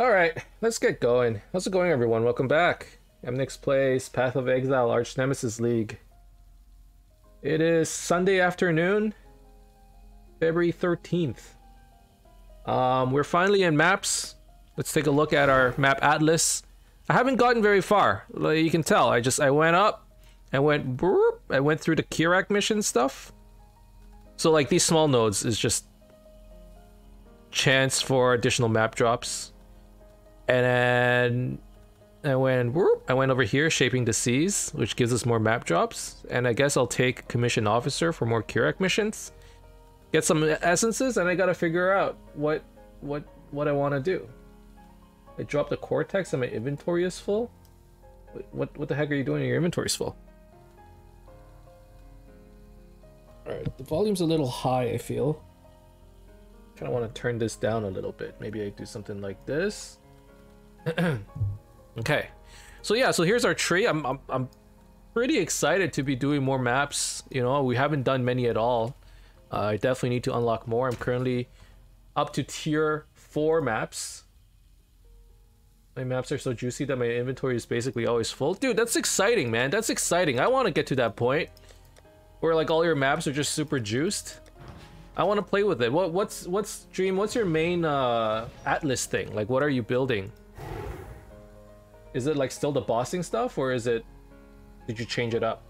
Alright, let's get going. How's it going, everyone? Welcome back. Emnix plays Path of Exile Archnemesis League. It is Sunday afternoon, February 13th. We're finally in maps. Let's take a look at our map atlas. I haven't gotten very far. Like you can tell, I went up, I went through the Kirak mission stuff. So like these small nodes is just chance for additional map drops. And then I went over here, Shaping the Seas, which gives us more map drops. And I guess I'll take Commission Officer for more Kirak missions. Get some essences, and I gotta figure out what I want to do. I dropped the Cortex and my inventory is full. What the heck are you doing when your inventory's full? Alright, the volume's a little high, I feel. Kinda want to turn this down a little bit. Maybe I do something like this. Okay, so yeah, so here's our tree. I'm pretty excited to be doing more maps. You know, we haven't done many at all. I definitely need to unlock more. I'm currently up to tier 4 maps. My maps are so juicy that my inventory is basically always full. Dude, that's exciting, man. That's exciting. I want to get to that point where like all your maps are just super juiced. I want to play with it. What's Dream? What's your main atlas thing? Like, what are you building? Is it like still the bossing stuff, or is it, did you change it up?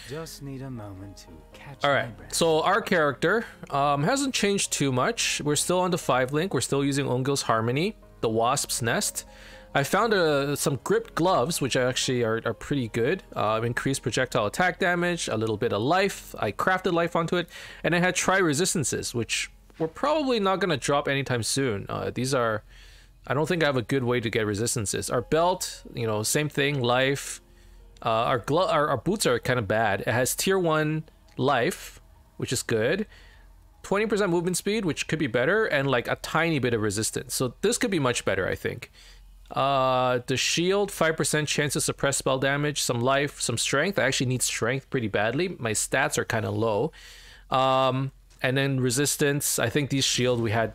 Just need a moment to catch. All right, so our character hasn't changed too much. We're still on the 5-link. We're still using Ungil's Harmony, the Wasp's Nest. I found some gripped gloves, which actually are pretty good. Increased projectile attack damage, a little bit of life. I crafted life onto it, and I had tri-resistances, which we're probably not going to drop anytime soon. These are, I don't think I have a good way to get resistances. Our belt, you know, same thing, life. Our boots are kind of bad. It has tier 1 life, which is good. 20% movement speed, which could be better, and like a tiny bit of resistance. So this could be much better, I think. The shield, 5% chance to suppress spell damage, some life, some strength. I actually need strength pretty badly. My stats are kind of low. And then resistance, I think the shield we had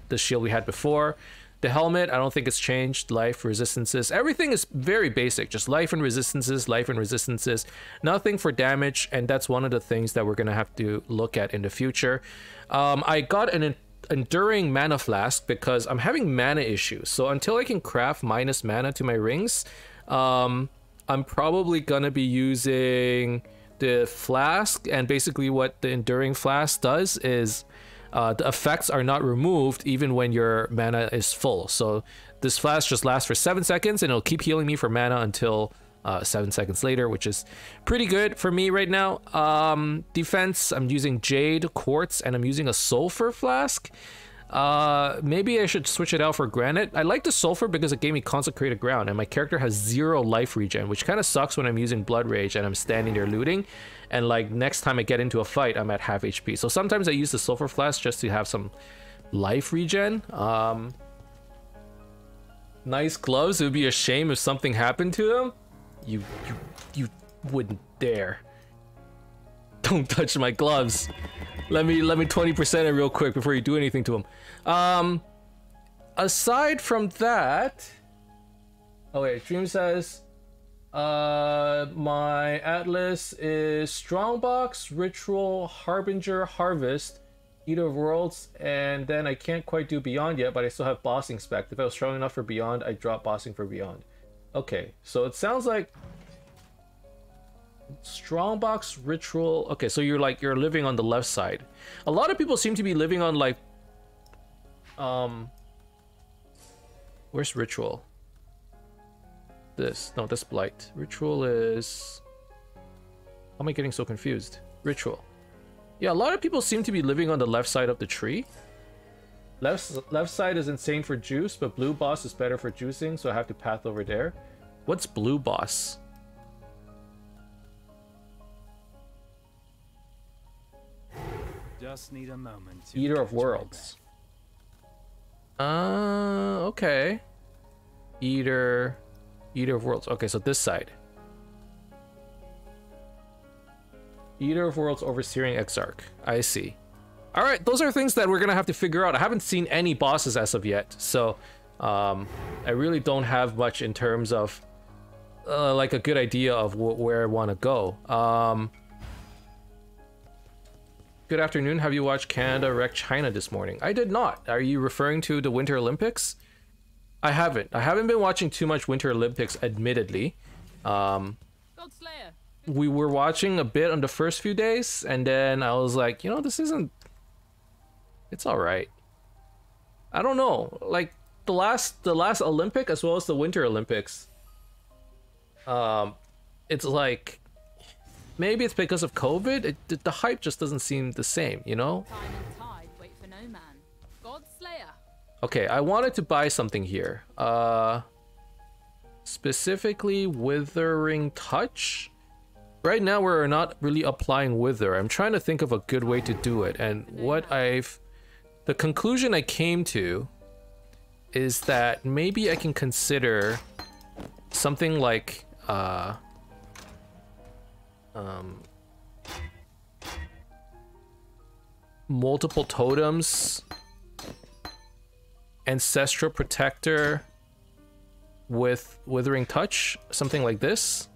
before. The helmet, I don't think it's changed. Life, resistances, everything is very basic. Just life and resistances. Nothing for damage, and that's one of the things that we're gonna have to look at in the future. I got an enduring mana flask because I'm having mana issues. So until I can craft minus mana to my rings, I'm probably gonna be using the flask. And basically what the enduring flask does is the effects are not removed even when your mana is full. So this flask just lasts for 7 seconds, and it'll keep healing me for mana until 7 seconds later, which is pretty good for me right now. Defense, I'm using Jade, Quartz, and I'm using a Sulfur flask. Maybe I should switch it out for Granite. I like the Sulfur because it gave me Consecrated Ground, and my character has 0 life regen, which kind of sucks when I'm using Blood Rage and I'm standing there looting, and like next time I get into a fight, I'm at half HP. So sometimes I use the Sulfur flask just to have some life regen. Nice gloves. It would be a shame if something happened to them. You wouldn't dare. Don't touch my gloves. Let me 20% it real quick before you do anything to them. Aside from that, oh wait, Dream says, my atlas is Strongbox, Ritual, Harbinger, Harvest, Eater of Worlds, and then I can't quite do Beyond yet, but I still have Bossing spec. If I was strong enough for Beyond, I'd drop Bossing for Beyond. Okay, so it sounds like Strongbox, Ritual. Okay, so you're living on the left side. A lot of people seem to be living on like where's Ritual? This Blight. Ritual is, how am I getting so confused? Ritual. Yeah, a lot of people seem to be living on the left side of the tree. Left side is insane for juice, but blue boss is better for juicing, so I have to path over there. What's blue boss? Just need a moment to Eater of Worlds. Okay. Eater of Worlds. Okay, so this side. Eater of Worlds, Overseering Exarch. I see. All right, those are things that we're gonna have to figure out. I haven't seen any bosses as of yet, so I really don't have much in terms of like a good idea of where I want to go. Good afternoon. Have you watched Canada wreck China this morning? I did not. Are you referring to the Winter Olympics? I haven't. I haven't been watching too much Winter Olympics, admittedly. We were watching a bit on the first few days, and then I was like, you know, this isn't... It's all right. I don't know. Like the last Olympic as well as the Winter Olympics. It's like maybe it's because of COVID. The hype just doesn't seem the same, you know? Time and tide wait for no man. God Slayer. Okay, I wanted to buy something here. Specifically Withering Touch. Right now we're not really applying Wither. I'm trying to think of a good way to do it, and the conclusion I came to is that maybe I can consider something like multiple totems, Ancestral Protector with Withering Touch, something like this,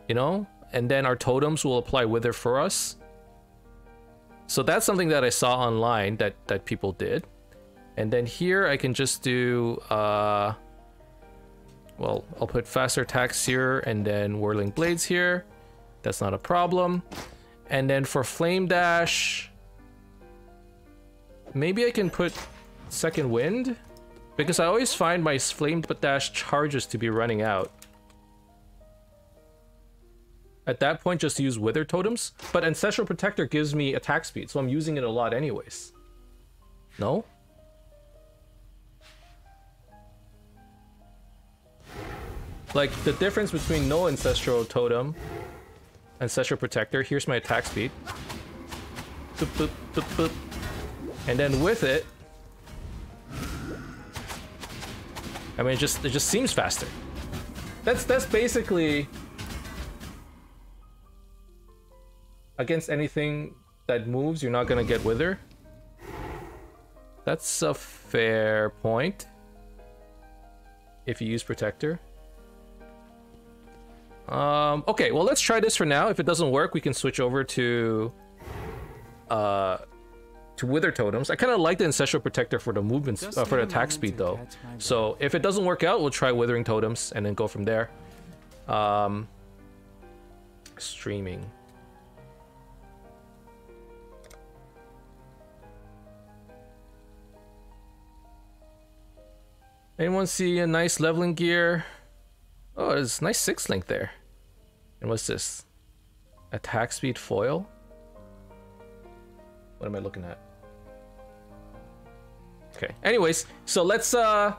you know, and then our totems will apply Wither for us. So that's something that I saw online that people did. And then here I can just do, well, I'll put faster attacks here and then Whirling Blades here. That's not a problem. And then for Flame Dash, maybe I can put Second Wind, because I always find my Flame Dash charges to be running out. At that point, just use Wither Totems. But Ancestral Protector gives me attack speed, so I'm using it a lot anyways. No? Like, the difference between no Ancestral Totem, Ancestral Protector, here's my attack speed. Boop, boop, boop, boop. And then with it, I mean, it just seems faster. That's basically... Against anything that moves, you're not gonna get Wither. That's a fair point. If you use Protector. Okay, well, let's try this for now. If it doesn't work, we can switch over to Wither Totems. I kind of like the Ancestral Protector for the movements, for the attack speed, though. So if it doesn't work out, we'll try Withering Totems and then go from there. Streaming. Anyone see a nice leveling gear? Oh, there's nice 6 link there. And what's this? Attack speed foil? What am I looking at? Okay. Anyways, so let's go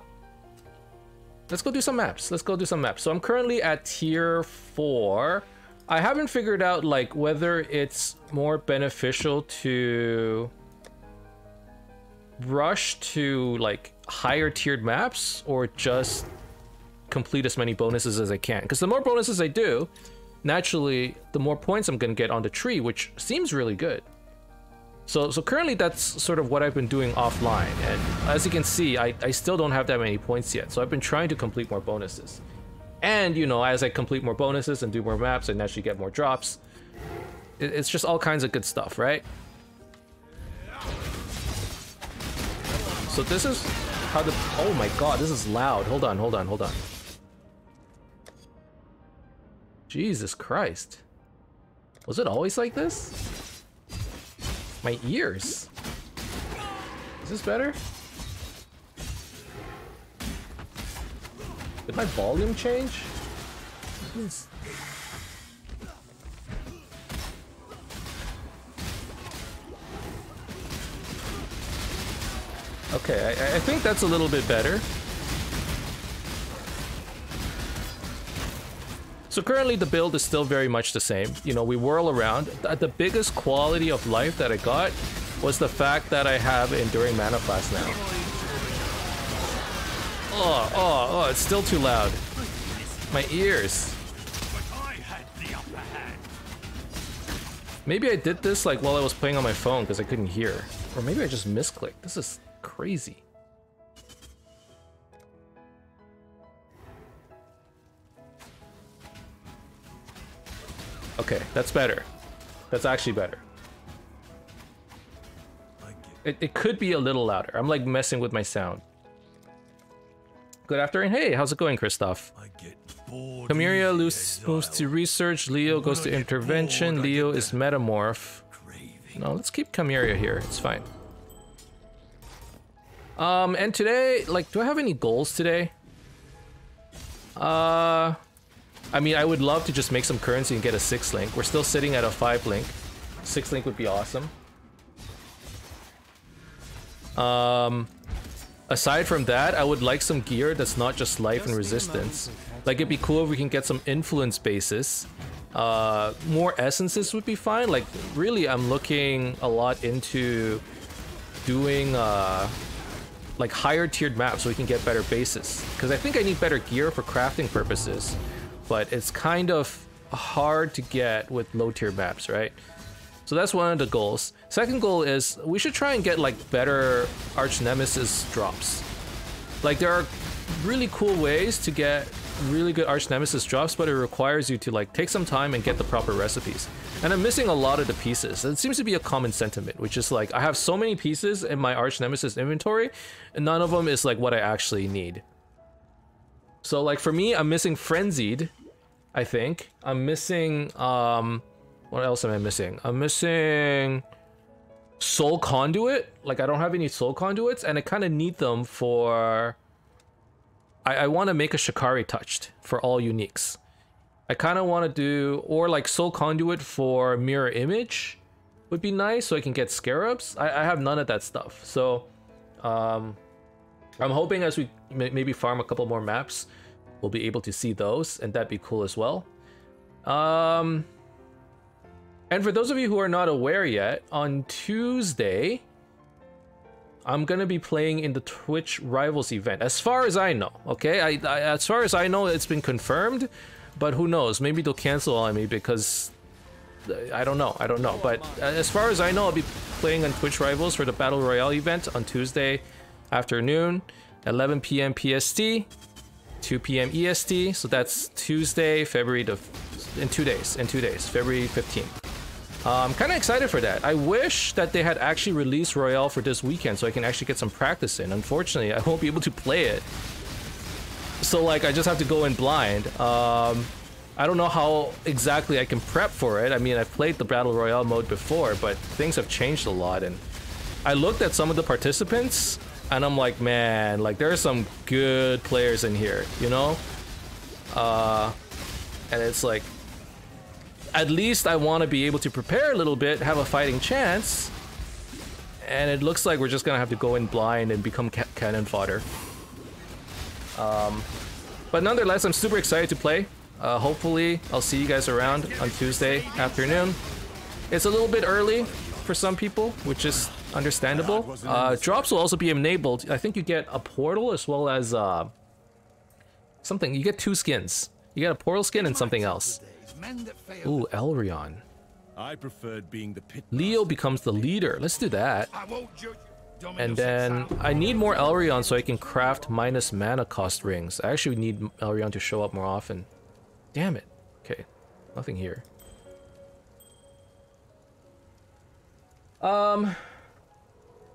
do some maps. Let's go do some maps. So I'm currently at tier 4. I haven't figured out like whether it's more beneficial to rush to like higher tiered maps or just complete as many bonuses as I can, because the more bonuses I do, naturally the more points I'm gonna get on the tree, which seems really good. So currently that's sort of what I've been doing offline, and as you can see, I still don't have that many points yet, so I've been trying to complete more bonuses. And you know, as I complete more bonuses and do more maps, I naturally get more drops. It's just all kinds of good stuff, right? So this is how the... Oh my god, this is loud. Hold on. Jesus Christ. Was it always like this? My ears. Is this better? Did my volume change? Jeez. Okay, I think that's a little bit better. So currently the build is still very much the same. You know, we whirl around. The biggest quality of life that I got was the fact that I have Enduring Mana Flask now. Oh, it's still too loud. My ears. Maybe I did this like while I was playing on my phone because I couldn't hear. Or maybe I just misclicked. This is crazy. Okay, that's better. That's actually better. It could be a little louder. I'm like messing with my sound. Good afternoon. Hey, how's it going, Christoph? Camiria moves to research. Leo goes to intervention. Leo is metamorph. No, let's keep Camiria here. It's fine. And today, like, do I have any goals today? I mean, I would love to just make some currency and get a 6 link. We're still sitting at a 5 link. 6 link would be awesome. Aside from that, I would like some gear that's not just life and resistance. Like, it'd be cool if we can get some influence bases. More essences would be fine. Like, really, I'm looking a lot into doing like higher tiered maps so we can get better bases. Because I think I need better gear for crafting purposes, but it's kind of hard to get with low tier maps, right? So that's one of the goals. Second goal is we should try and get like better Archnemesis drops. Like, there are really cool ways to get really good Archnemesis drops, but it requires you to like take some time and get the proper recipes. And I'm missing a lot of the pieces. It seems to be a common sentiment, which is like I have so many pieces in my Archnemesis inventory and none of them is like what I actually need. So like for me, I'm missing Frenzied, I think. I'm missing what else am I missing? I'm missing Soul Conduit. Like, I don't have any Soul Conduits, and I kind of need them for... I want to make a Shikari Touched for all uniques. I kind of want to do... Or, like, Soul Conduit for Mirror Image would be nice, so I can get Scarabs. I have none of that stuff. So, I'm hoping as we maybe farm a couple more maps, we'll be able to see those, and that'd be cool as well. And for those of you who are not aware yet, on Tuesday, I'm gonna be playing in the Twitch Rivals event. As far as I know, okay? As far as I know, it's been confirmed, but who knows? Maybe they'll cancel on me because I don't know. But as far as I know, I'll be playing on Twitch Rivals for the Battle Royale event on Tuesday afternoon, 11 p.m. PST, 2 p.m. EST. So that's Tuesday, in 2 days, February 15th. I'm kind of excited for that. I wish that they had actually released Royale for this weekend so I can actually get some practice in. Unfortunately, I won't be able to play it. So like, I just have to go in blind. I don't know how exactly I can prep for it. I mean, I've played the Battle Royale mode before, but things have changed a lot. And I looked at some of the participants and I'm like, man, like there are some good players in here, you know? And it's like, at least I want to be able to prepare a little bit, have a fighting chance, and it looks like we're just gonna have to go in blind and become cannon fodder. But nonetheless, I'm super excited to play. Hopefully, I'll see you guys around on Tuesday afternoon. It's a little bit early for some people, which is understandable. Drops will also be enabled. I think you get a portal as well as something. You get 2 skins. You get a portal skin and something else. Ooh, Elrion. I preferred being the pit. Leo becomes the leader. Let's do that. And then I need more Elrion so I can craft minus mana cost rings. I actually need Elrion to show up more often. Damn it. Okay, nothing here.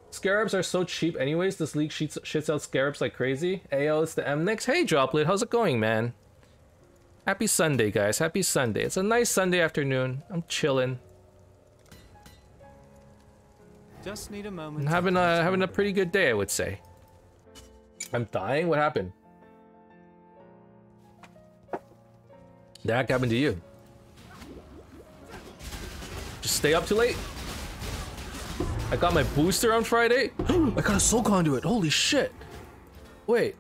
Scarabs are so cheap anyways. This league shits out scarabs like crazy. Ayo, it's the Emnix. Hey Droplet, how's it going, man? Happy Sunday, guys. Happy Sunday. It's a nice Sunday afternoon. I'm chilling. Just need a moment. I'm having a pretty good day, I would say. I'm dying? What happened? The heck happened to you? Just stay up too late? I got my booster on Friday? I got a Soul Conduit. Holy shit. Wait.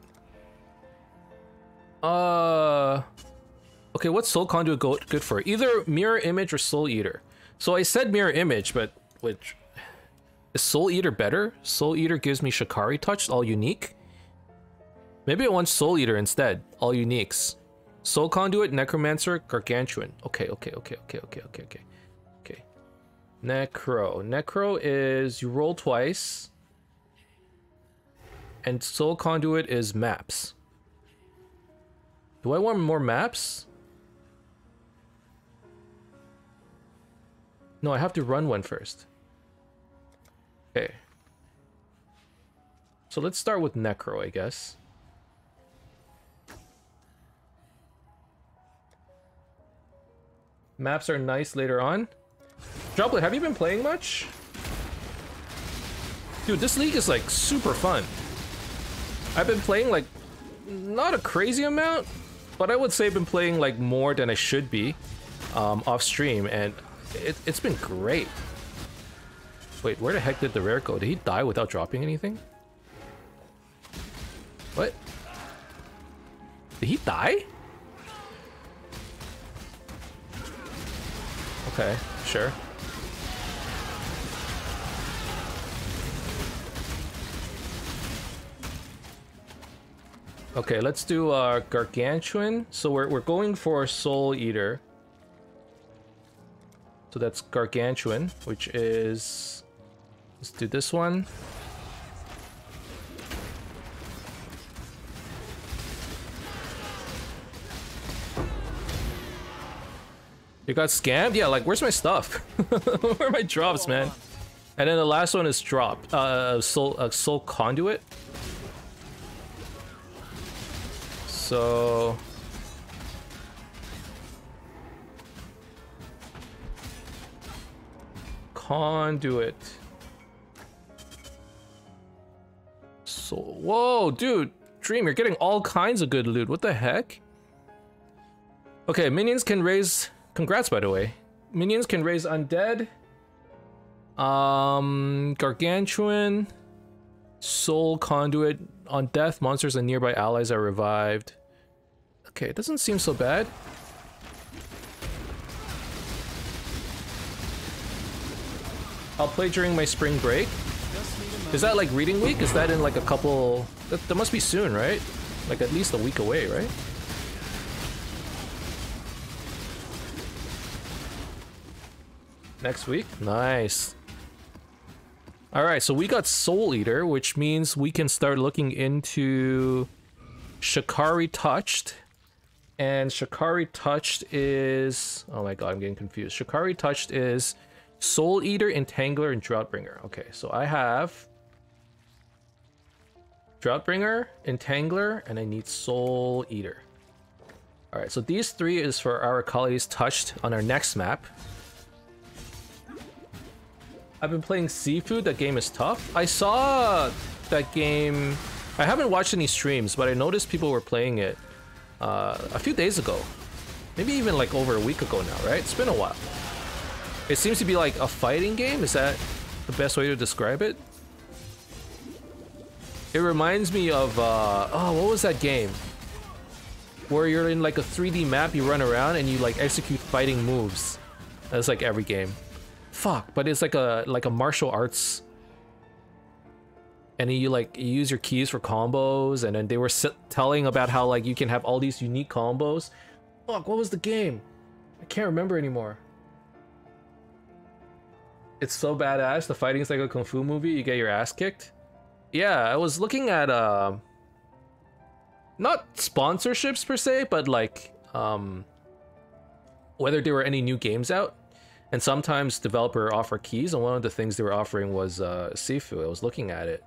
Okay, what's Soul Conduit good for? Either Mirror Image or Soul Eater. So I said Mirror Image, but which... Is Soul Eater better? Soul Eater gives me Shikari Touch, all unique? Maybe I want Soul Eater instead, all uniques. Soul Conduit, Necromancer, Gargantuan. Okay. Necro. Necro is you roll twice. And Soul Conduit is maps. Do I want more maps? No, I have to run one first. Okay. So let's start with Necro, I guess. Maps are nice later on. Droplet, have you been playing much? Dude, this league is like super fun. I've been playing like not a crazy amount, but I would say I've been playing like more than I should be off stream, and it's been great. Wait, where the heck did the rare go? Did he die without dropping anything? What? Did he die? Okay, sure. Okay, let's do Gargantuan. So we're going for Soul Eater. So that's Gargantuan, which is... Let's do this one. You got scammed? Yeah, like, where's my stuff? Where are my drops, man? And then the last one is drop. Soul Conduit. So... Conduit. So, whoa, dude. Dream, you're getting all kinds of good loot. What the heck? Okay, minions can raise... Congrats, by the way. Minions can raise undead. Gargantuan. Soul Conduit. On death, monsters and nearby allies are revived. Okay, it doesn't seem so bad. I'll play during my spring break. Is that like reading week? Is that in like a couple... That must be soon, right? Like at least a week away, right? Next week? Nice. Alright, so we got Soul Eater, which means we can start looking into Shikari Touched. And Shikari Touched is... Oh my god, I'm getting confused. Shikari Touched is Soul Eater, Entangler, and Droughtbringer. Okay, so I have Droughtbringer, Entangler, and I need Soul Eater. Alright, so these three is for our Akali's Touched on our next map. I've been playing Seafood. That game is tough. I saw that game... I haven't watched any streams, but I noticed people were playing it a few days ago. Maybe even like over a week ago now, right? It's been a while. It seems to be like a fighting game. Is that the best way to describe it? It reminds me of... oh, what was that game? Where you're in like a 3D map, you run around and you like execute fighting moves. That's like every game. Fuck, but it's like a martial arts, and then you use your keys for combos, and then they were telling about how like you can have all these unique combos. Fuck, what was the game? I can't remember anymore. It's so badass. The fighting is like a kung fu movie. You get your ass kicked. Yeah, I was looking at not sponsorships per se, but like whether there were any new games out. And sometimes developer offer keys, and one of the things they were offering was Sifu. I was looking at it,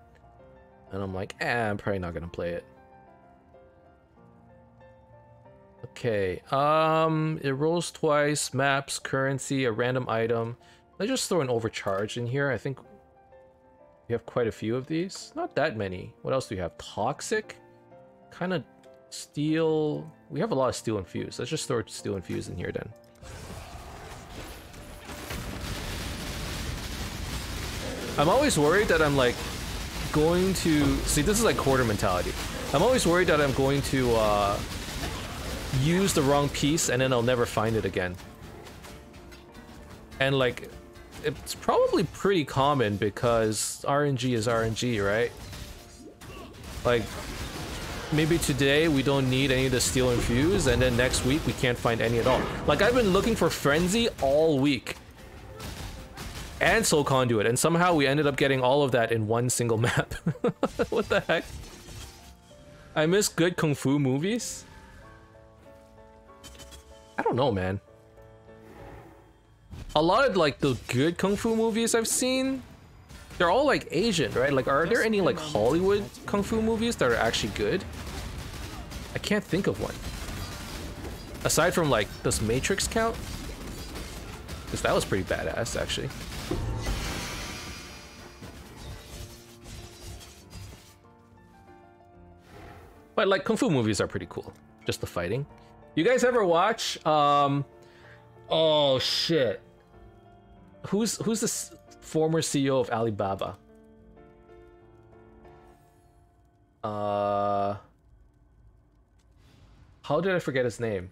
and I'm like, I'm probably not gonna play it. Okay, it rolls twice, maps, currency, a random item. Let's just throw an overcharge in here. I think we have quite a few of these. Not that many. What else do we have? Toxic? Kind of steel. We have a lot of steel infused. Let's just throw steel infused in here then. I'm always worried that I'm like going to... See, this is like quarter mentality. I'm always worried that I'm going to use the wrong piece and then I'll never find it again. And like, it's probably pretty common because RNG is RNG, right? Like, maybe today we don't need any of the steel infused, and then next week we can't find any at all. Like, I've been looking for Frenzy all week. and Soul Conduit, and somehow we ended up getting all of that in one single map. What the heck? I miss good kung fu movies. I don't know, man. A lot of like the good kung fu movies I've seen, they're all like Asian, right? Like, are there any like Hollywood kung fu movies that are actually good? I can't think of one. Aside from like, does Matrix count? Because that was pretty badass, actually. But like, kung fu movies are pretty cool. Just the fighting. You guys ever watch, oh shit. Who's this former CEO of Alibaba? How did I forget his name?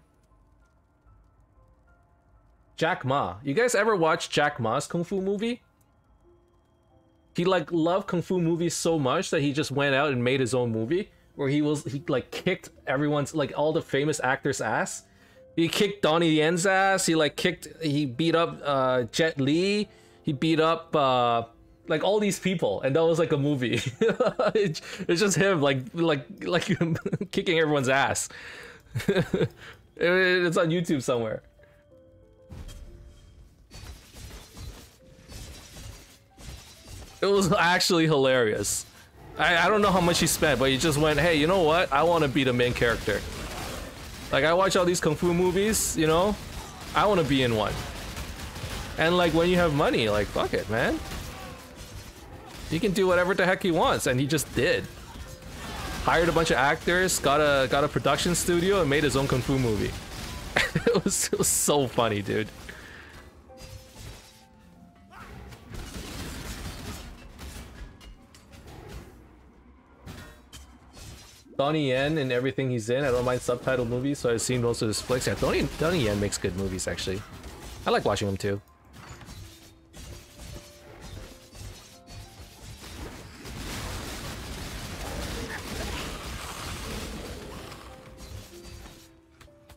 Jack Ma. You guys ever watch Jack Ma's kung fu movie? He like loved kung fu movies so much that he just went out and made his own movie where he like kicked everyone's, like all the famous actors' ass. He kicked Donnie Yen's ass. He beat up Jet Li. He beat up like all these people, and that was like a movie. It's just him like kicking everyone's ass. It's on YouTube somewhere. It was actually hilarious. I don't know how much he spent, but he just went, hey, you know what? I want to be the main character. Like, I watch all these kung fu movies, you know? I want to be in one. And like, when you have money, like, fuck it, man. He can do whatever the heck he wants, and he just did. Hired a bunch of actors, got a production studio, and made his own kung fu movie. It was so funny, dude. Donnie Yen and everything he's in. I don't mind subtitled movies, so I've seen most of his flicks. Yeah, Donnie Yen makes good movies, actually. I like watching him too.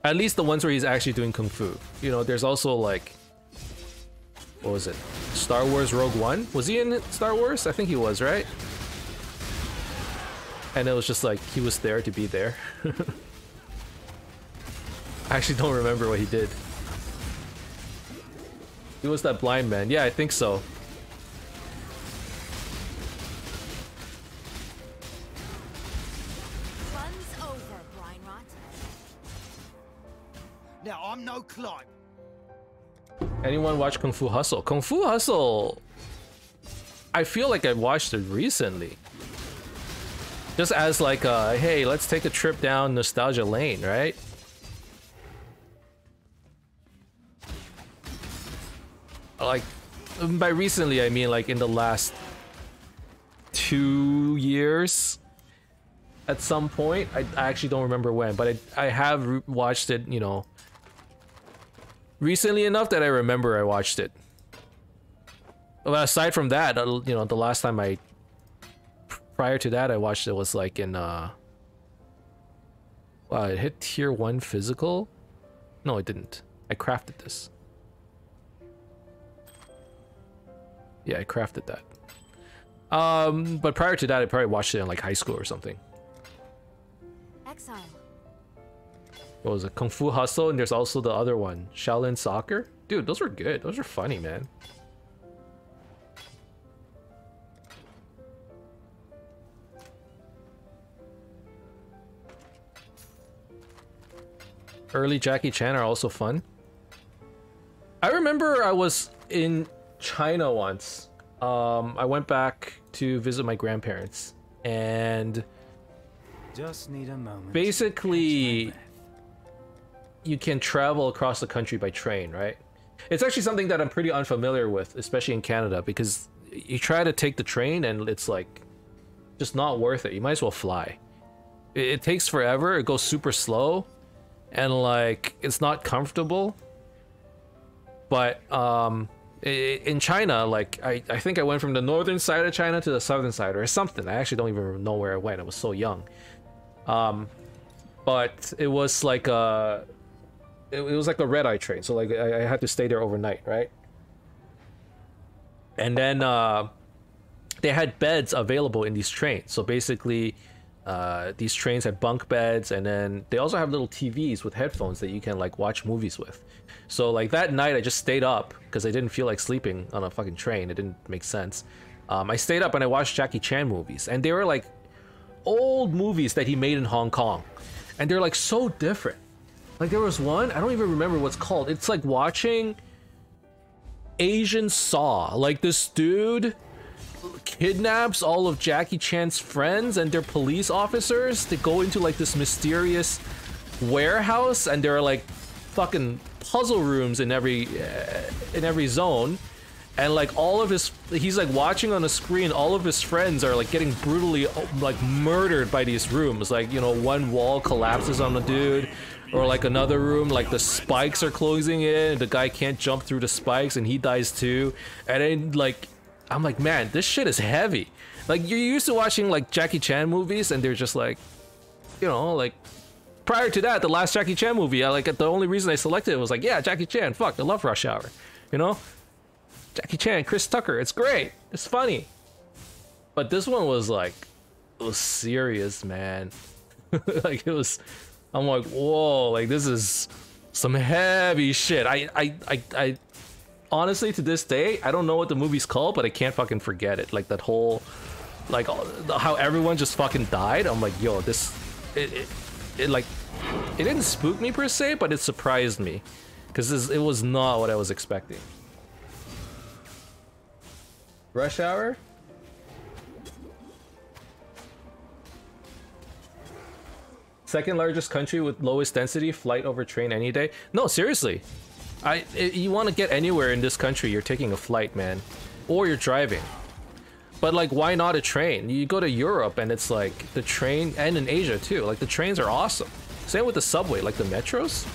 At least the ones where he's actually doing kung fu. You know, there's also like, what was it? Star Wars Rogue One? Was he in Star Wars? I think he was, right? And it was just like, he was there to be there. I actually don't remember what he did. He was that blind man. Yeah, I think so. Fun's over, Breinrot. Now, I'm no climb. Anyone watch Kung Fu Hustle? Kung Fu Hustle, I feel like I watched it recently. Just as like, hey, let's take a trip down nostalgia lane, right? Like, by recently, I mean like in the last 2 years. At some point, I actually don't remember when, but I have watched it, you know, recently enough that I remember I watched it. But aside from that, you know, the last time prior to that I watched it was like in wow, it hit tier 1 physical? No, it didn't. I crafted this. Yeah, I crafted that. But prior to that I probably watched it in like high school or something. Exile. What was it? Kung Fu Hustle, and there's also the other one, Shaolin Soccer. Dude, those were good. Those were funny, man. Early Jackie Chan are also fun. I remember I was in China once. I went back to visit my grandparents, and Just need a moment. basically you can travel across the country by train, right? It's actually something that I'm pretty unfamiliar with, especially in Canada, because you try to take the train and it's like just not worth it. You might as well fly. It takes forever, it goes super slow, and like it's not comfortable. But in China, like I think I went from the northern side of China to the southern side or something. I actually don't even know where I went. I was so young. But it was like it was like a red-eye train, so like I had to stay there overnight, right? And then they had beds available in these trains. So basically, these trains had bunk beds, and then they also have little TVs with headphones that you can like watch movies with. So like that night I just stayed up because I didn't feel like sleeping on a fucking train. It didn't make sense. I stayed up and I watched Jackie Chan movies, and they were like old movies that he made in Hong Kong, and they're like so different. Like there was one, I don't even remember what's called. It's like watching Asian Saw. Like this dude kidnaps all of Jackie Chan's friends and they're police officers to go into like this mysterious warehouse, and there are like fucking puzzle rooms in every zone, and like all of his, he's like watching on the screen, all of his friends are like getting brutally like murdered by these rooms. Like, you know, one wall collapses on the dude, or like another room, like the spikes are closing in and the guy can't jump through the spikes and he dies too. And then like I'm like, man, this shit is heavy. Like you're used to watching like Jackie Chan movies and they're just like, you know, like prior to that, the last Jackie Chan movie, I like, the only reason I selected it was like, yeah, Jackie Chan, fuck, I love Rush Hour, you know? Jackie Chan, Chris Tucker, it's great, it's funny. But this one was like, it was serious, man. Like it was, I'm like, whoa, like this is some heavy shit. I honestly, to this day, I don't know what the movie's called, but I can't fucking forget it. Like that whole, like how everyone just fucking died. I'm like, yo, this, it like, it didn't spook me per se, but it surprised me, because it was not what I was expecting. Rush Hour? Second largest country with lowest density, flight over train any day. No, seriously. You want to get anywhere in this country, you're taking a flight, man. Or you're driving. But like, why not a train? You go to Europe and it's like the train, and in Asia too, like the trains are awesome. Same with the subway, like the metros.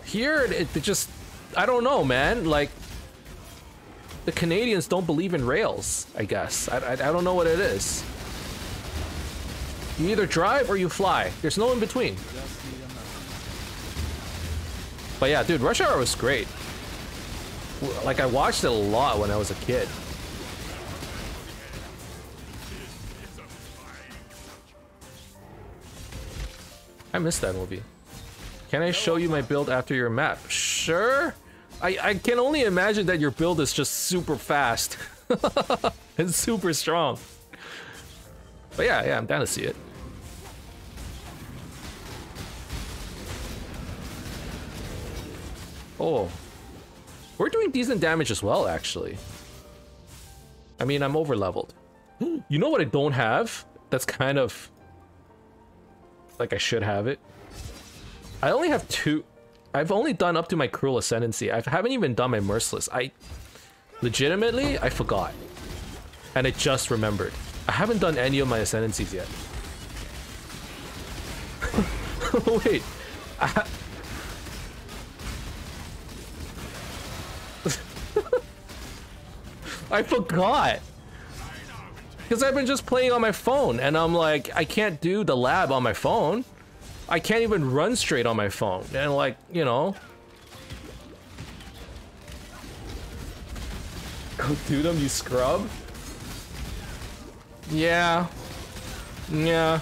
Here, it just, I don't know, man. Like, the Canadians don't believe in rails, I guess. I don't know what it is. You either drive or you fly. There's no in between. But yeah, dude, Rush Hour was great. Like, I watched it a lot when I was a kid. I missed that movie. Can I show you my build after your map? Sure. I can only imagine that your build is just super fast and super strong. But yeah, I'm down to see it. Oh, we're doing decent damage as well, actually. I mean, I'm over leveled. You know what I don't have? That's kind of like I should have it. I only have 2. I've only done up to my Cruel Ascendancy. I haven't even done my Merciless. Legitimately, I forgot. And I just remembered. I haven't done any of my Ascendancies yet. Wait. I forgot. Because I've been just playing on my phone, and I'm like, I can't do the lab on my phone. I can't even run straight on my phone. And like, you know. Go do them, you scrub? Yeah. Yeah.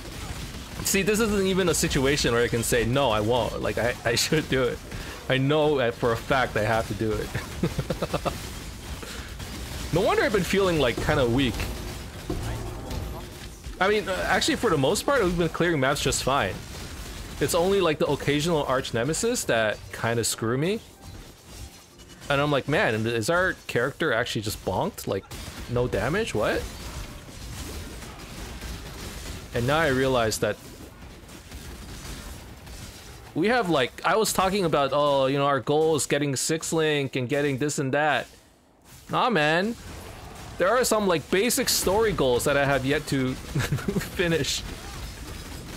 See, this isn't even a situation where I can say, no, I won't. Like, I should do it. I know for a fact I have to do it. No wonder I've been feeling like kind of weak. I mean, actually for the most part, we've been clearing maps just fine. It's only like the occasional Archnemesis that kind of screw me. And I'm like, man, is our character actually just bonked? Like, no damage? What? And now I realize that we have like, I was talking about, oh, you know, our goal is getting 6-link and getting this and that. Nah, man. There are some like basic story goals that I have yet to finish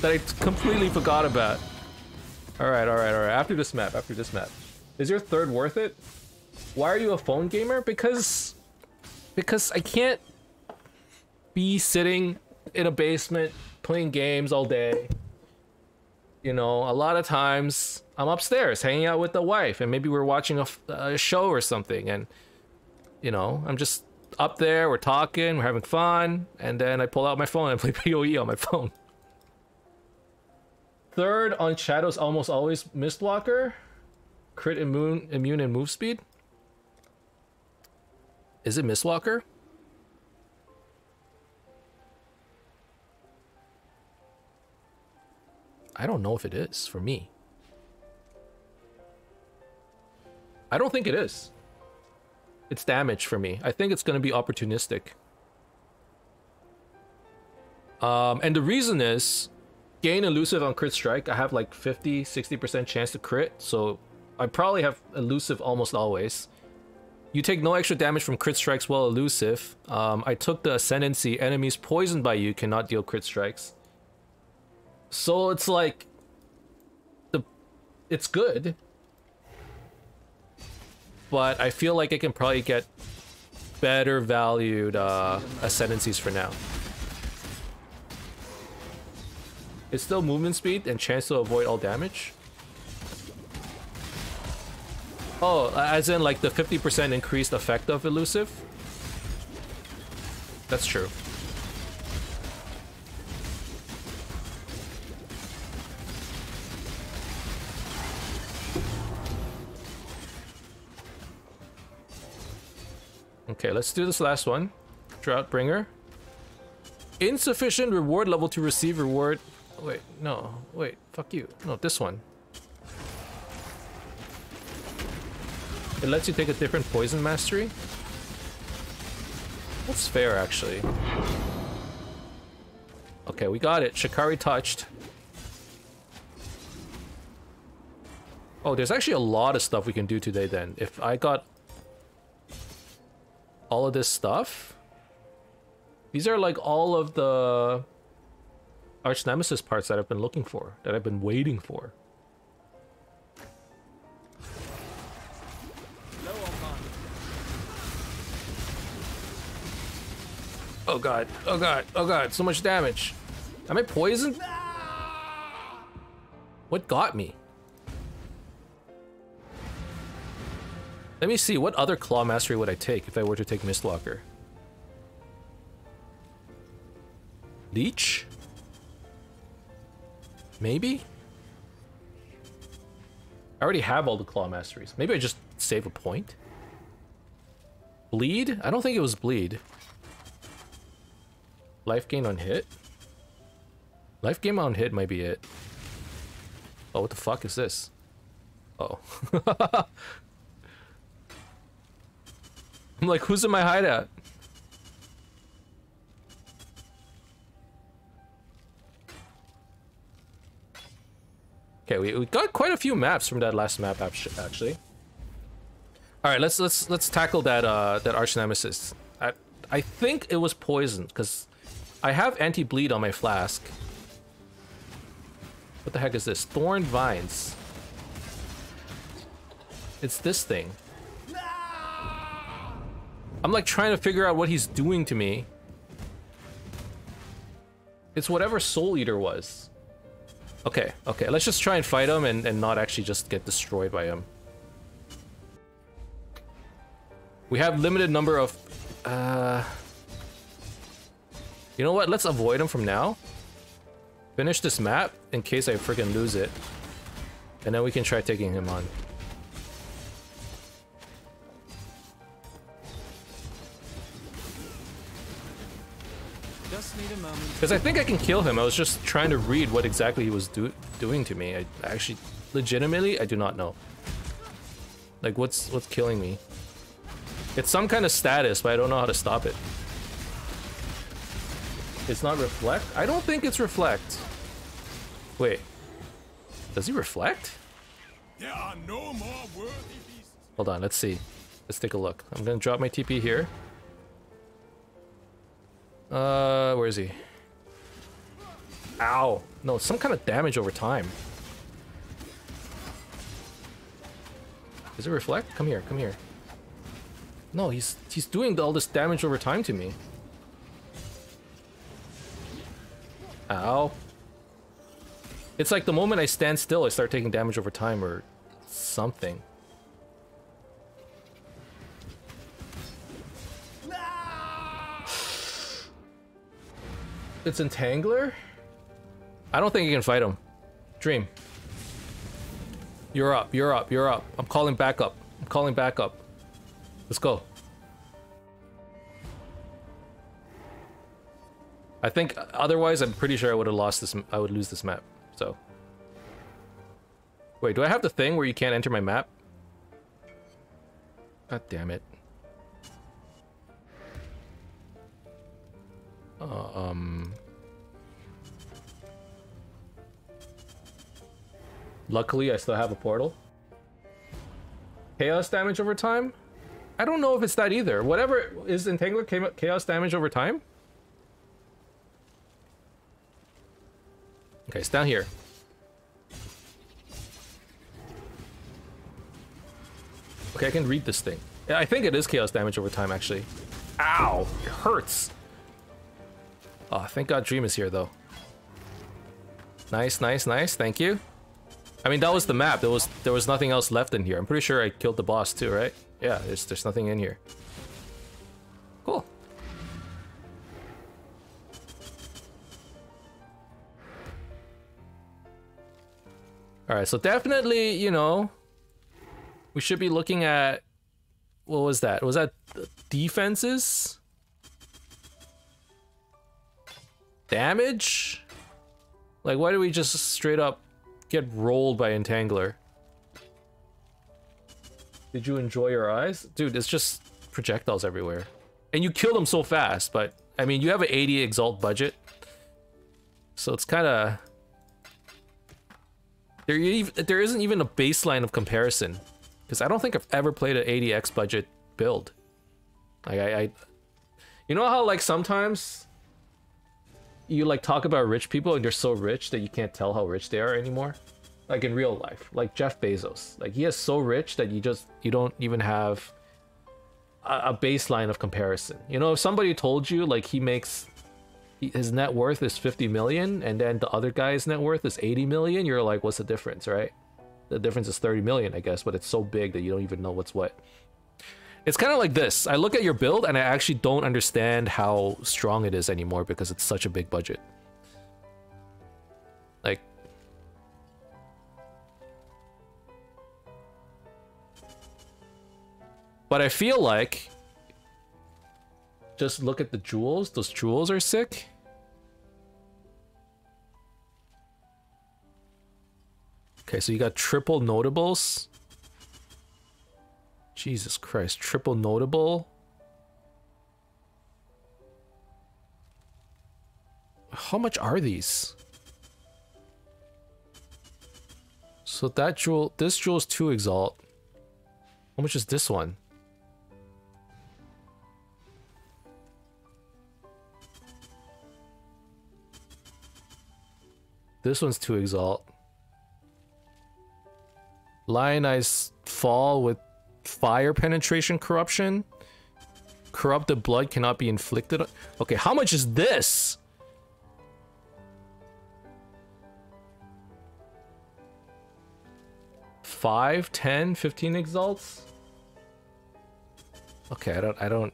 that I completely forgot about. All right. After this map. Is your third worth it? Why are you a phone gamer? Because I can't be sitting in a basement playing games all day. You know, a lot of times I'm upstairs hanging out with the wife, and maybe we're watching a show or something, and You know, I'm just up there, we're talking, we're having fun, and then I pull out my phone and play PoE on my phone. Third on Shadow's almost always Mistwalker. Crit immune and move speed. Is it Mistwalker? I don't know if it is for me. I don't think it is. It's damage for me. I think it's going to be opportunistic. And the reason is, gain elusive on crit strike. I have like 50-60% chance to crit, so I probably have elusive almost always. You take no extra damage from crit strikes while elusive. I took the ascendancy. Enemies poisoned by you cannot deal crit strikes. So it's like, it's good, but I feel like I can probably get better valued ascendancies for now. It's still movement speed and chance to avoid all damage. Oh, as in like the 50% increased effect of elusive? That's true. Okay, let's do this last one. Droughtbringer. Insufficient reward level to receive reward. Wait, no. Wait, fuck you. No, this one. It lets you take a different poison mastery. That's fair, actually. Okay, we got it. Shikari touched. Oh, there's actually a lot of stuff we can do today then. If I got all of this stuff, these are like all of the Archnemesis parts that I've been looking for, that I've been waiting for. Oh god, oh god, oh god, so much damage. Am I poisoned? What got me? Let me see, what other claw mastery would I take if I were to take Mistwalker? Leech? Maybe? I already have all the claw masteries. Maybe I just save a point? Bleed? I don't think it was bleed. Life gain on hit? Life gain on hit might be it. Oh, what the fuck is this? Oh. I'm like, who's in my hideout? Okay, we got quite a few maps from that last map actually. All right, let's tackle that that Archnemesis. I think it was poisoned because I have anti-bleed on my flask. What the heck is this? Thorn vines. It's this thing. I'm like trying to figure out what he's doing to me. It's whatever Soul Eater was. Okay, okay, let's just try and fight him and not actually just get destroyed by him. We have limited number of... You know what? Let's avoid him from now. Finish this map in case I freaking lose it. And then we can try taking him on. Just need a moment. Because I think I can kill him. I was just trying to read what exactly he was doing to me. I actually, legitimately, I do not know. Like, what's killing me? It's some kind of status, but I don't know how to stop it. It's not reflect? I don't think it's reflect. Wait. Does he reflect? There are no more worthy beasts. Hold on, let's see. Let's take a look. I'm gonna drop my TP here. Where is he? Ow. No, some kind of damage over time. Does it reflect? Come here, come here. No, he's doing all this damage over time to me. Ow. It's like the moment I stand still, I start taking damage over time or something. It's Entangler? I don't think you can fight him. Dream. You're up, you're up, you're up. I'm calling back up. I'm calling back up. Let's go. I think otherwise I'm pretty sure I would have lost this. I would lose this map. So. Wait, do I have the thing where you can't enter my map? God damn it. Luckily, I still have a portal. Chaos damage over time? I don't know if it's that either. Whatever is Entangler chaos damage over time? Okay, it's down here. Okay, I can read this thing. Yeah, I think it is chaos damage over time, actually. Ow! It hurts! Oh, thank God Dream is here, though. Nice, nice, nice. Thank you. I mean, that was the map. There was nothing else left in here. I'm pretty sure I killed the boss, too, right? Yeah, there's nothing in here. Cool. Alright, so definitely, you know, we should be looking at... What was that? Was that defenses? Damage? Like, why do we just straight up get rolled by Entangler? Did you enjoy your eyes? Dude, it's just projectiles everywhere. And you kill them so fast, but... I mean, you have an 80 Exalt budget. So it's kind of... There isn't even a baseline of comparison. Because I don't think I've ever played an 80x budget build. Like, you know how, like, sometimes... You, like, talk about rich people and they're so rich that you can't tell how rich they are anymore? Like, in real life. Like, Jeff Bezos. Like, he is so rich that you don't even have a baseline of comparison. You know, if somebody told you, like, his net worth is 50 million and then the other guy's net worth is 80 million, you're like, what's the difference, right? The difference is 30 million, I guess, but it's so big that you don't even know what's what. It's kind of like this. I look at your build and I actually don't understand how strong it is anymore because it's such a big budget. Like... But I feel like... Just look at the jewels. Those jewels are sick. Okay, so you got triple notables. Jesus Christ, triple notable. How much are these? So that jewel, this jewel is 2 Exalt. How much is this one? This one's 2 Exalt. Lionized Fall with Fire Penetration Corruption. Corrupted blood cannot be inflicted. Okay, how much is this? $5, $10, $15 Exalts? Okay, I don't...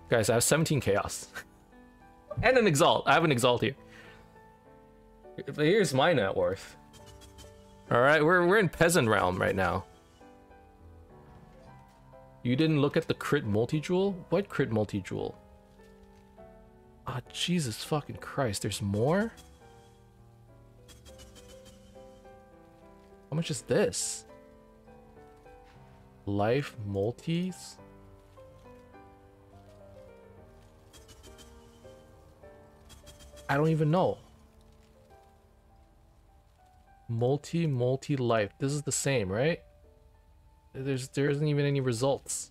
Guys, I have 17 Chaos. And an Exalt. I have an Exalt here. But here's my net worth. Alright, we're in Peasant Realm right now. You didn't look at the crit multi-jewel? What crit multi-jewel? Ah, Jesus fucking Christ, there's more? How much is this? Life multis? I don't even know. Multi-life. This is the same, right? There isn't even any results.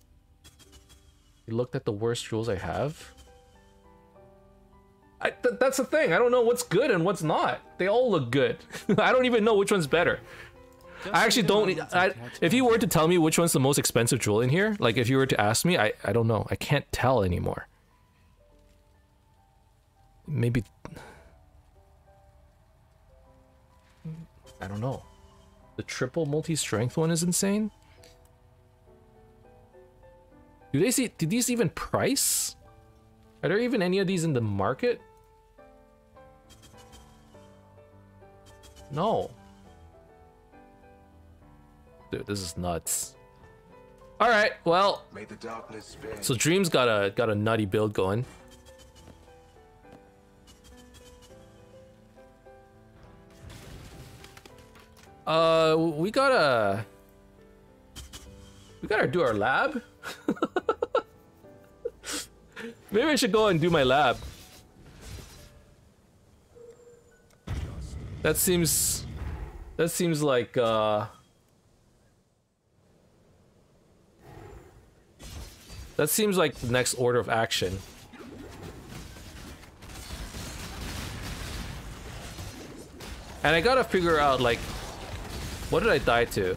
You looked at the worst jewels I have. That's the thing. I don't know what's good and what's not. They all look good. I don't even know which one's better. I actually don't. If you were to tell me which one's the most expensive jewel in here, like if you were to ask me, I don't know. I can't tell anymore. Maybe... I don't know. The triple multi-strength one is insane. Did these even price? Are there even any of these in the market? No. Dude, this is nuts. All right, well. May the darkness spare. So Dream's got a nutty build going. We gotta do our lab. Maybe I should go and do my lab. That seems like that seems like the next order of action. And I gotta figure out, like, what did I die to?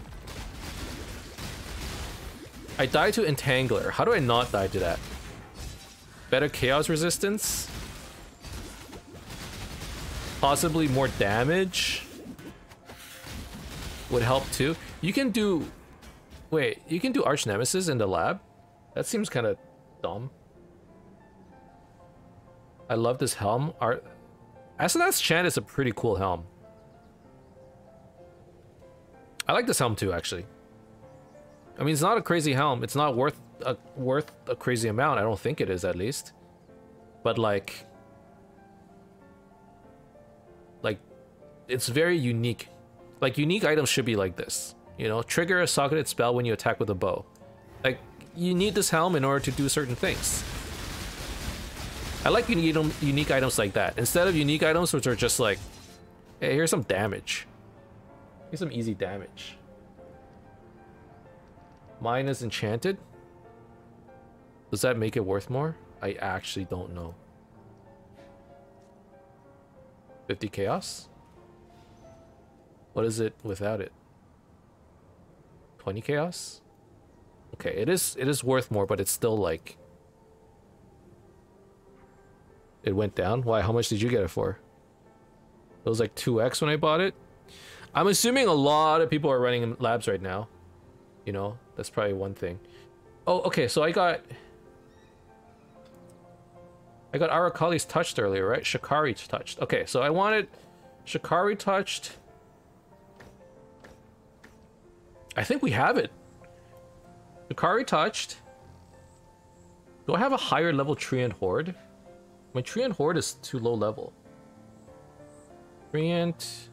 I died to Entangler. How do I not die to that? Better chaos resistance? Possibly more damage? Would help too. You can do... Wait, you can do Archnemesis in the lab? That seems kind of dumb. I love this helm. Ascendancy Chant is a pretty cool helm. I like this helm too, actually. I mean, it's not a crazy helm. It's not worth a crazy amount. I don't think it is, at least. But like, it's very unique. Like, unique items should be like this. You know, trigger a socketed spell when you attack with a bow. Like, you need this helm in order to do certain things. I like unique items like that. Instead of unique items which are just like, hey, here's some damage. Here's some easy damage. Mine is enchanted. Does that make it worth more? I actually don't know. 50 chaos? What is it without it? 20 chaos? Okay, it is worth more, but it's still like... It went down? Why? How much did you get it for? It was like 2x when I bought it? I'm assuming a lot of people are running labs right now. You know, that's probably one thing. Oh, okay, so I got Arakali's touched earlier, right? Shikari touched. Okay, so I wanted Shikari touched. I think we have it. Shikari touched. Do I have a higher level Treant Horde? My Treant Horde is too low level. Treant...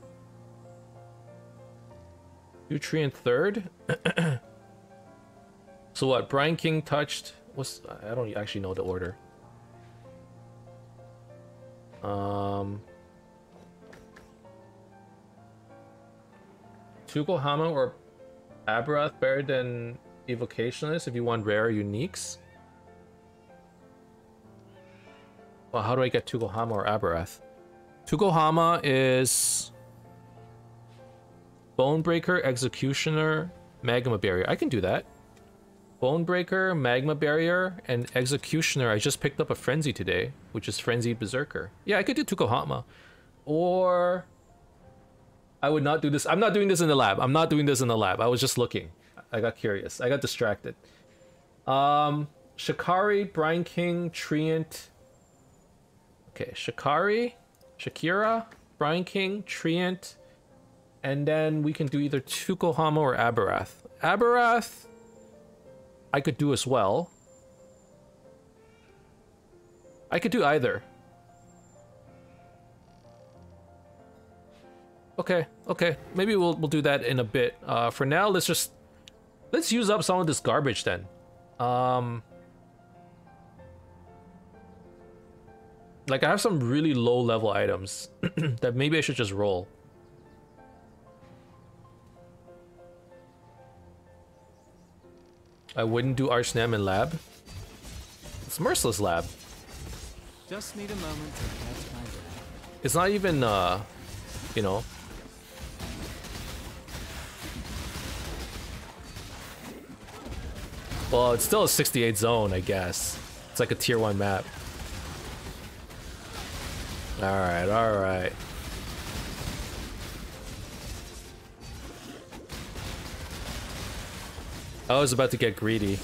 Do Treant third? So what? Brian King touched... I don't actually know the order. Tukohama or Aberrath better than Evocationalist if you want rare uniques? Well, how do I get Tukohama or Aberrath? Tukohama is Bonebreaker, Executioner, Magma Barrier. I can do that. Bonebreaker, Magma Barrier, and Executioner. I just picked up a Frenzy today, which is Frenzied Berserker. Yeah, I could do Tukohama. Or... I would not do this. I'm not doing this in the lab. I'm not doing this in the lab. I was just looking. I got curious. I got distracted. Shikari, Brine King, Treant. Okay, Shikari, Shakira, Brine King, Treant. And then we can do either Tukohama or Aberrath. Aberrath, I could do as well. I could do either. Okay, okay. Maybe we'll do that in a bit. For now, let's use up some of this garbage then. Like, I have some really low level items that maybe I should just roll. I wouldn't do Archnem in lab. It's Merciless lab. Just need a moment to catch my breath. It's not even, you know. Well, it's still a 68 zone, I guess. It's like a tier 1 map. Alright, alright. I was about to get greedy.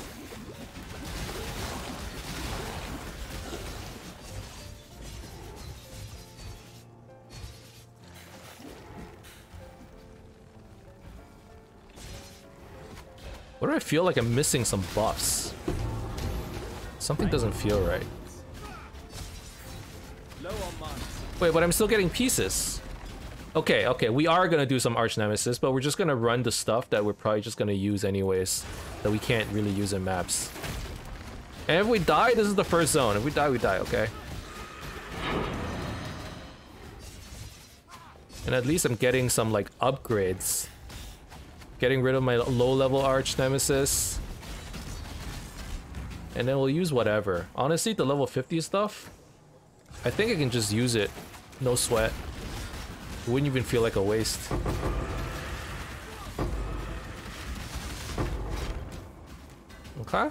What do I feel like I'm missing some buffs? Something doesn't feel right. Wait, but I'm still getting pieces. Okay, okay, we are gonna do some Archnemesis, but we're just gonna run the stuff that we're probably just gonna use anyways, that we can't really use in maps. And if we die, this is the first zone. If we die, we die, okay? And at least I'm getting some, like, upgrades. Getting rid of my low-level Archnemesis. And then we'll use whatever. Honestly, the level 50 stuff, I think I can just use it. No sweat. It wouldn't even feel like a waste. Okay.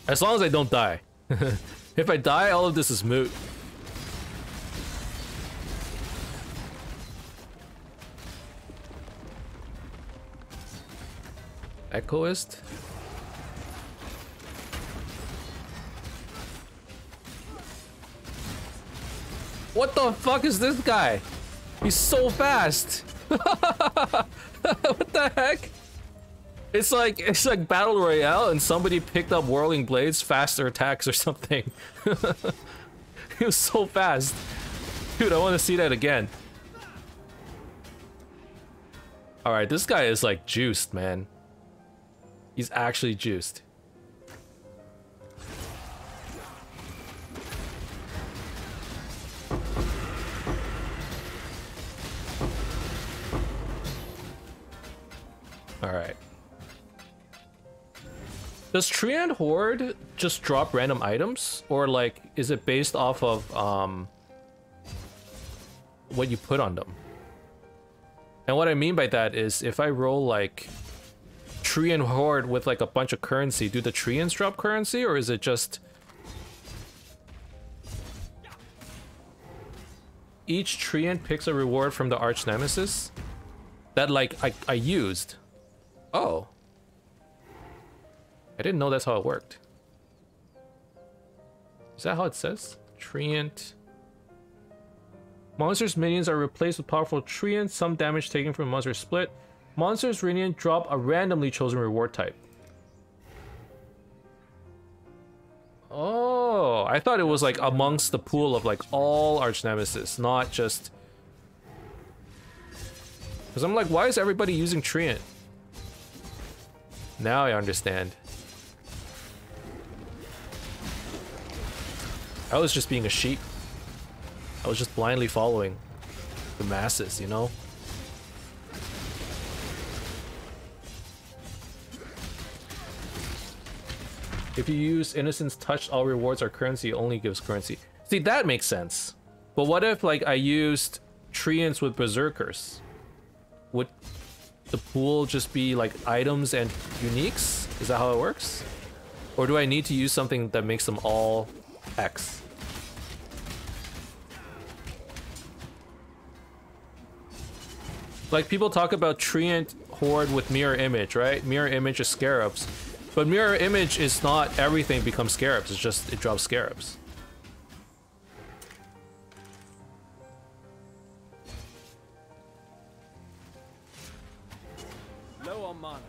As long as I don't die. If I die, all of this is moot. Echoist? What the fuck is this guy? He's so fast. What the heck? It's like Battle Royale and somebody picked up Whirling Blades, faster attacks or something. He was so fast. Dude, I want to see that again. Alright, this guy is like juiced, man. He's actually juiced. Alright. Does Treant Horde just drop random items? Or like, is it based off of what you put on them? And what I mean by that is, if I roll like Treant Horde with like a bunch of currency, do the Treants drop currency, or is it just each Treant picks a reward from the Archnemesis that like I used? Oh. I didn't know that's how it worked. Is that how it says? Treant. Monsters' minions are replaced with powerful Treants. Some damage taken from monster split. Monsters' minions drop a randomly chosen reward type. Oh, I thought it was like amongst the pool of like all Archnemesis, not just... Because I'm like, why is everybody using Treant? Now I understand. I was just being a sheep. I was just blindly following the masses, you know? If you use Innocence Touch, all rewards are currency, only gives currency. See, that makes sense. But what if, like, I used Treants with Berserkers? Would the pool just be, like, items and uniques? Is that how it works? Or do I need to use something that makes them all X? Like, people talk about Treant Horde with Mirror Image, right? Mirror Image is Scarabs. But Mirror Image is not everything becomes Scarabs, it's just, it drops Scarabs. Low on mana.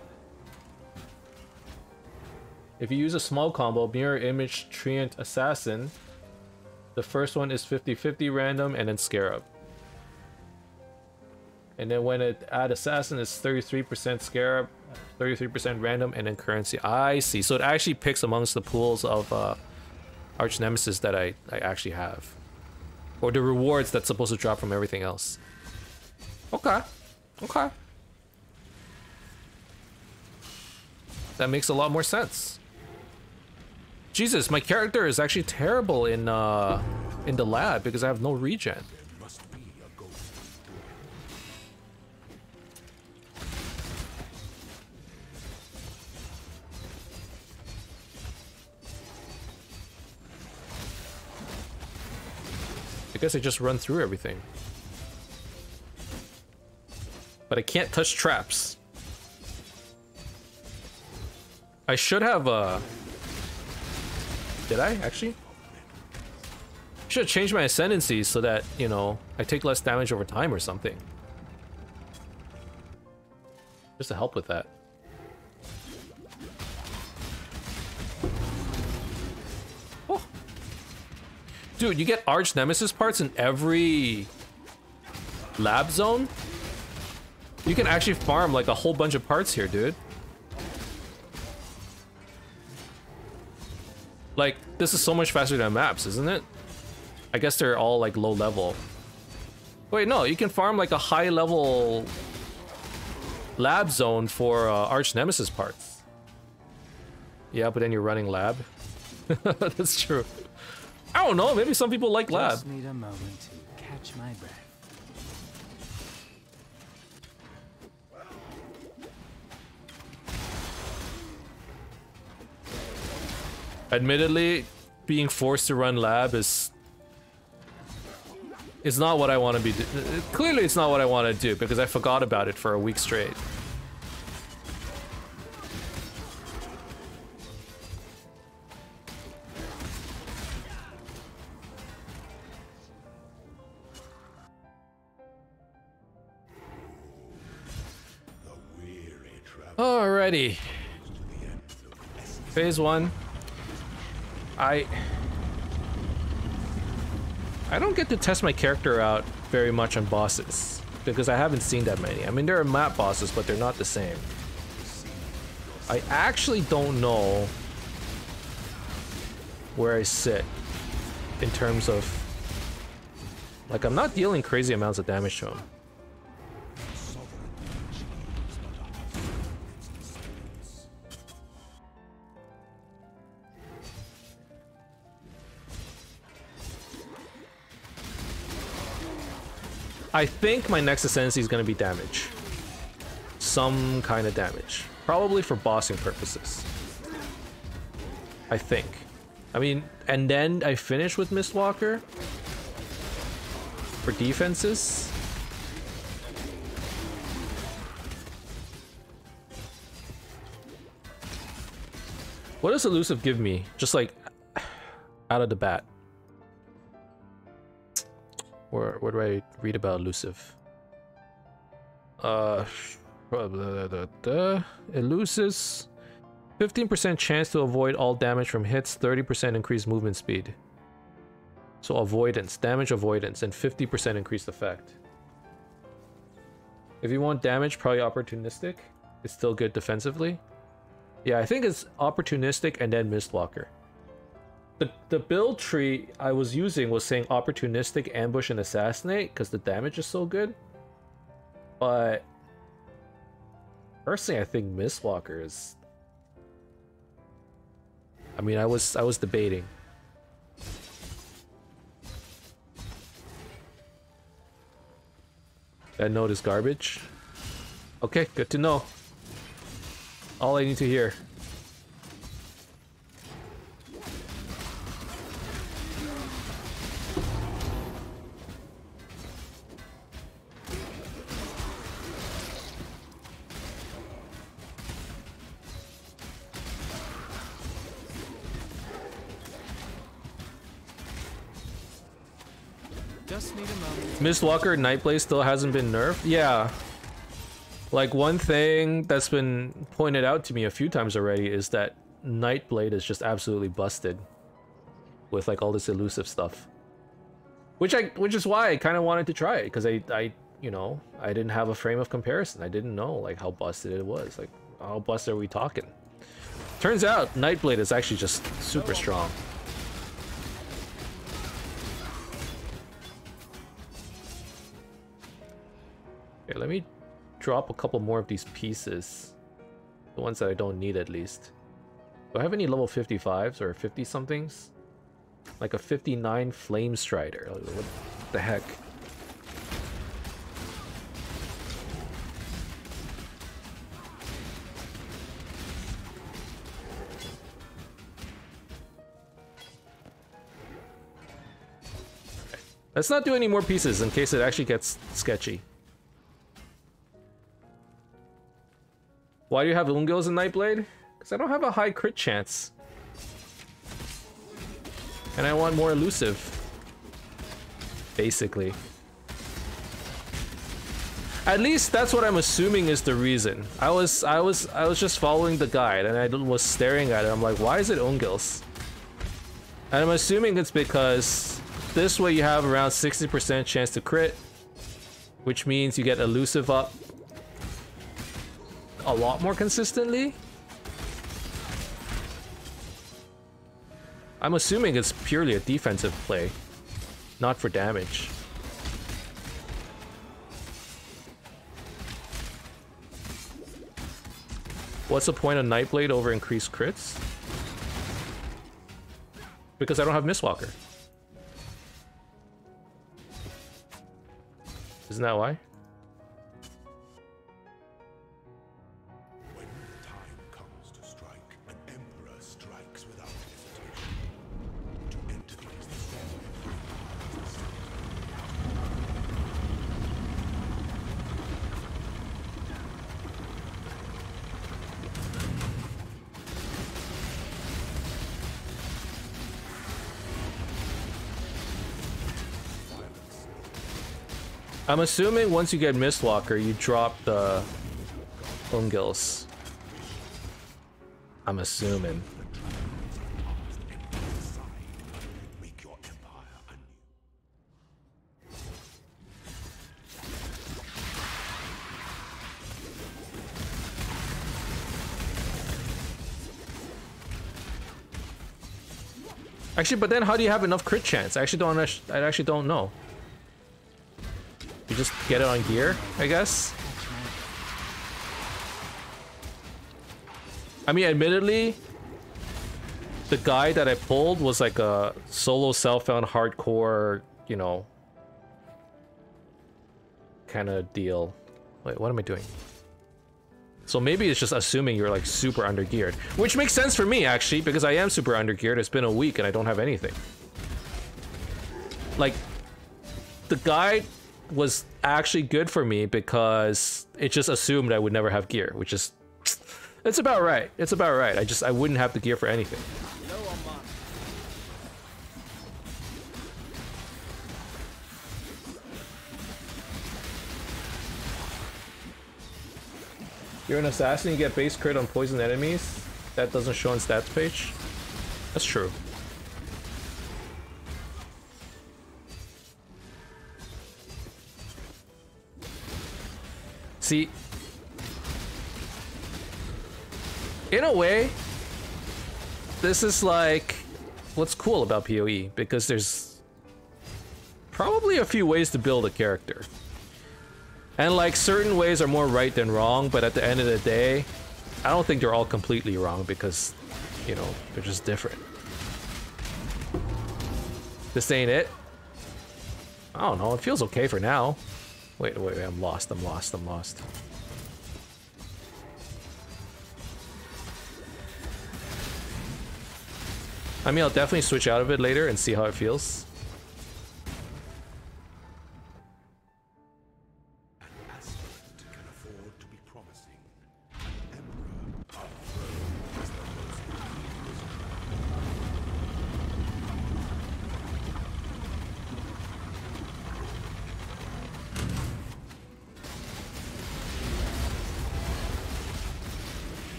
If you use a small combo, Mirror Image, Treant, Assassin, the first one is 50-50 random and then Scarab. And then when it add Assassin, it's 33% Scarab, 33% random, and then currency. I see. So it actually picks amongst the pools of Archnemesis that I actually have. Or the rewards that's supposed to drop from everything else. Okay. Okay. That makes a lot more sense. Jesus, my character is actually terrible in the lab because I have no regen. I guess I just run through everything. But I can't touch traps. I should have did I actually? Should have changed my ascendancy so that, you know, I take less damage over time or something. Just to help with that. Oh. Dude, you get Archnemesis parts in every lab zone? You can actually farm like a whole bunch of parts here, dude. Like, this is so much faster than maps, isn't it? I guess they're all like low level. Wait, no, you can farm like a high level lab zone for Archnemesis parts. Yeah, but then you're running lab. That's true. I don't know, maybe some people like lab. Just need a moment to catch my breath. Admittedly, being forced to run lab is not what I want to be clearly it's not what I want to do, because I forgot about it for a week straight. Alrighty. Phase 1. I don't get to test my character out very much on bosses, because I haven't seen that many. I mean, there are map bosses, but they're not the same. I actually don't know where I sit in terms of... Like, I'm not dealing crazy amounts of damage to him. I think my next ascendancy is going to be damage. Some kind of damage. Probably for bossing purposes. I think. I mean, and then I finish with Mistwalker for defenses. What does elusive give me? Just like out of the bat. Or what do I read about elusive? Elusives. 15% chance to avoid all damage from hits, 30% increased movement speed. So avoidance, damage avoidance, and 50% increased effect. If you want damage, probably opportunistic. It's still good defensively. Yeah, I think it's opportunistic and then Mistwalker. The build tree I was using was saying opportunistic, ambush, and assassinate because the damage is so good. But personally, I think Mistwalker is... I mean, I was debating. That note is garbage. Okay, good to know. All I need to hear. Mistwalker Nightblade still hasn't been nerfed? Yeah. Like, one thing that's been pointed out to me a few times already is that Nightblade is just absolutely busted with like all this elusive stuff. Which is why I kind of wanted to try it, because I you know, I didn't have a frame of comparison. I didn't know like how busted it was. Like, how busted are we talking? Turns out Nightblade is actually just super strong. Okay, let me drop a couple more of these pieces. The ones that I don't need, at least. Do I have any level 55s or 50 somethings? Like a 59 Flame Strider. What the heck? Okay. Let's not do any more pieces in case it actually gets sketchy. Why do you have Ungils in Nightblade? Because I don't have a high crit chance. And I want more elusive. Basically. At least that's what I'm assuming is the reason. I was just following the guide and I was staring at it. I'm like, why is it Ungils? And I'm assuming it's because this way you have around 60% chance to crit, which means you get elusive up a lot more consistently. I'm assuming it's purely a defensive play, not for damage. What's the point of Nightblade over increased crits? Because I don't have Mistwalker. Isn't that why? When the time comes to strike, an emperor strikes without hesitation. To enter the I'm assuming once you get Mistwalker, you drop the Ungils. I'm assuming. make your empire anew. Actually, but then how do you have enough crit chance? I actually don't know. You just get it on gear, I guess. I mean, admittedly, the guide that I pulled was like a solo self-found hardcore, you know, kind of deal. Wait, what am I doing? So maybe it's just assuming you're like super undergeared, which makes sense for me actually, because I am super undergeared. It's been a week and I don't have anything. Like, the guide was actually good for me because it just assumed I would never have gear, which is, it's about right. It's about right. I wouldn't have the gear for anything. You're an assassin, you get base crit on poisoned enemies. That doesn't show on stats page. That's true. See, in a way, this is like what's cool about PoE, because there's probably a few ways to build a character. And like certain ways are more right than wrong, but at the end of the day, I don't think they're all completely wrong because, you know, they're just different. This ain't it. I don't know, it feels okay for now. Wait, I'm lost. I mean, I'll definitely switch out of it later and see how it feels.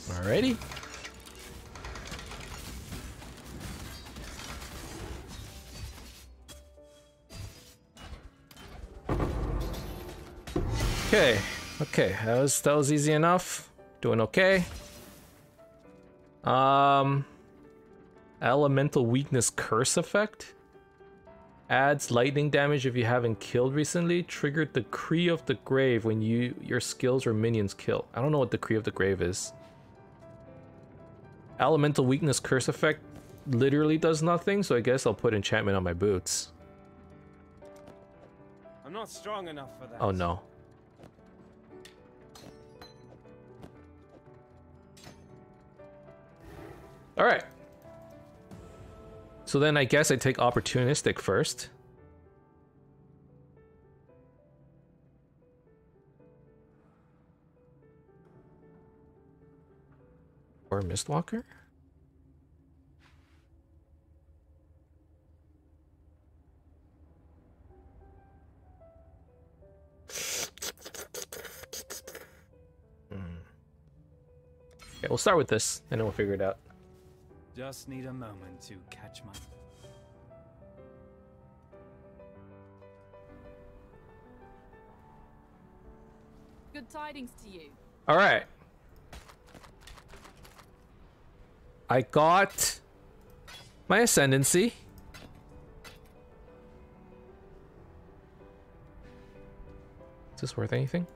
Alrighty. Okay, that was easy enough. Doing okay. Elemental weakness curse effect. Adds lightning damage if you haven't killed recently. Triggered Decree of the Grave when your skills or minions kill. I don't know what Decree of the Grave is. Elemental weakness curse effect literally does nothing, so I guess I'll put enchantment on my boots. I'm not strong enough for that. Oh no. Alright. So then I guess I take opportunistic first. Or Mistwalker? Okay, we'll start with this, and then we'll figure it out. Just need a moment to catch my... Good tidings to you. All right. I got my ascendancy. Is this worth anything?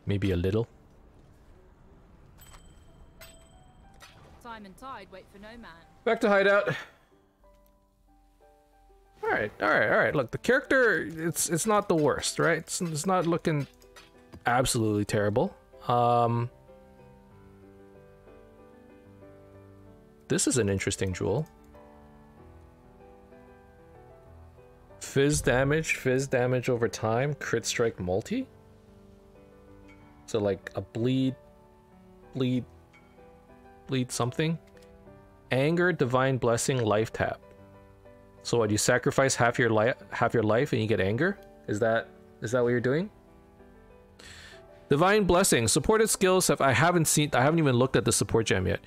Maybe a little. Time and tide wait for no man. Back to hideout. All right. Look, the character, it's not the worst, right? It's not looking absolutely terrible. This is an interesting jewel. Fizz damage over time, crit strike multi. So like a bleed something. Anger, divine blessing, life tap. So what, you sacrifice half your life and you get anger? Is that what you're doing? Divine blessing, supported skills I haven't even looked at the support gem yet.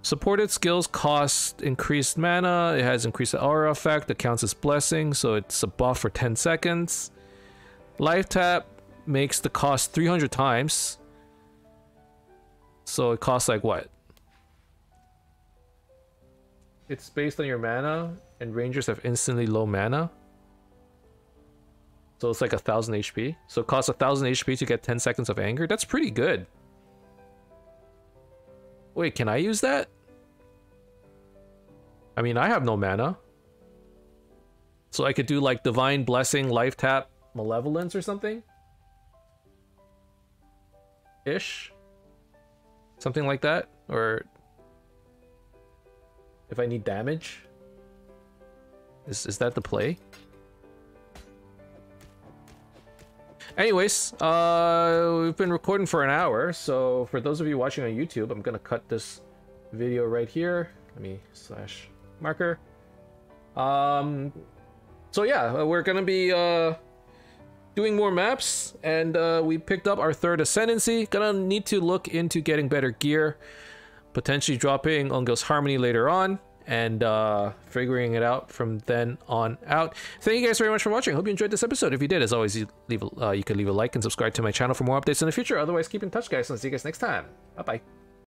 Supported skills cost increased mana, it has increased aura effect, it counts as blessing, so it's a buff for 10 seconds. Life tap makes the cost 300 times. So it costs like what? It's based on your mana, and rangers have instantly low mana. So it's like 1000 HP. So it costs 1000 HP to get 10 seconds of anger. That's pretty good. Wait, can I use that? I mean, I have no mana. So I could do like Divine Blessing, Life Tap, Malevolence or something? Ish? Something like that? Or if I need damage? Is that the play? Anyways, we've been recording for an hour, so for those of you watching on YouTube, I'm gonna cut this video right here. Let me /marker. So yeah, we're gonna be doing more maps, and we picked up our 3rd ascendancy. Gonna need to look into getting better gear, potentially dropping Untitled Harmony later on, and figuring it out from then on out. Thank you guys very much for watching. Hope you enjoyed this episode. If you did, as always, you could leave a like and subscribe to my channel for more updates in the future. Otherwise, keep in touch, guys, and I'll see you guys next time. Bye bye.